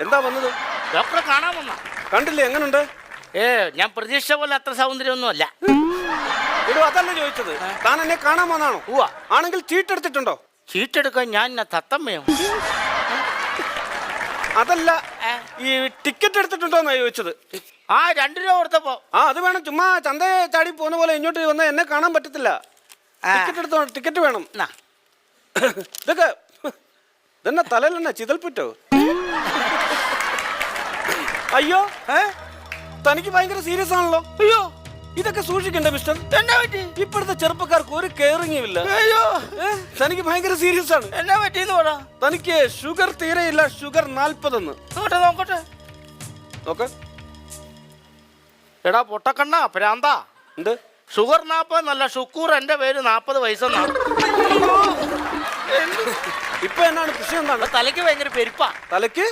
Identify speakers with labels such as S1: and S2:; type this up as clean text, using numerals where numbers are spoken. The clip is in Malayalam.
S1: എന്താ വന്നത്?
S2: ഡോക്ടറെ കാണാൻ വന്ന.
S1: കണ്ടില്ലേ, എങ്ങനുണ്ട്?
S2: ഞാൻ പ്രതീക്ഷ പോലെ അത്ര സൗന്ദര്യമൊന്നും അല്ല.
S1: ഇടൂ, അതല്ല ചോദിച്ചത്. താൻ എന്നെ കാണാൻ വന്നാണോ? ആണെങ്കിൽ ചീട്ടെടുത്തിട്ടുണ്ടോ?
S2: ചീട്ടെടുക്കാൻ ഞാൻ തത്തമ്മയോ?
S1: അതല്ല, ഈ ടിക്കറ്റ് എടുത്തിട്ടുണ്ടോന്നാ ചോദിച്ചത്.
S2: 2 രൂപ കൊടുത്തപ്പോ.
S1: അത് വേണം. ചുമ്മാ ചന്തയെ ചാടി പോകുന്ന പോലെ ഇങ്ങോട്ട് വന്നാൽ എന്നെ കാണാൻ പറ്റത്തില്ല. ടിക്കറ്റ് എടുത്തോ, ടിക്കറ്റ് വേണം. ഇതൊക്കെ ഇതെന്നാ തലയിലെന്നാ ചിതൽപ്പുറ്റോ? അയ്യോ, തനിക്ക് ഭയങ്കര സീരിയസ് ആണല്ലോ.
S2: അയ്യോ,
S1: ഇതൊക്കെ സൂക്ഷിക്കണ്ടേ മിസ്റ്റർ?
S2: എന്നാ പറ്റി?
S1: ഇപ്പോഴത്തെ ചെറുപ്പക്കാർക്ക് ഒരു കെയറിംഗും ഇല്ല.
S2: അയ്യോ,
S1: തനിക്ക് ഭയങ്കര സീരിയസ് ആണ്.
S2: എന്നാ പറ്റിന്ന് പറ.
S1: തനിക്ക് ഷുഗർ തീരെയില്ല. ഷുഗർ 40.
S2: നോക്കട്ടെ.
S1: നോക്ക്.
S2: എടാ പൊട്ടക്കണ്ണ ഭ്രാന്ത.
S1: എന്ത്
S2: ഷുഗർ 40 എന്നല്ല, ഷുക്കൂർ. എന്റെ പേര് 40 വയസ്സെന്നാണ്.
S1: ഇപ്പൊ എന്നാണ് പ്രശ്നം? എന്താണ്?
S2: തലയ്ക്ക് ഭയങ്കര പെരുപ്പാ.
S1: തലയ്ക്ക്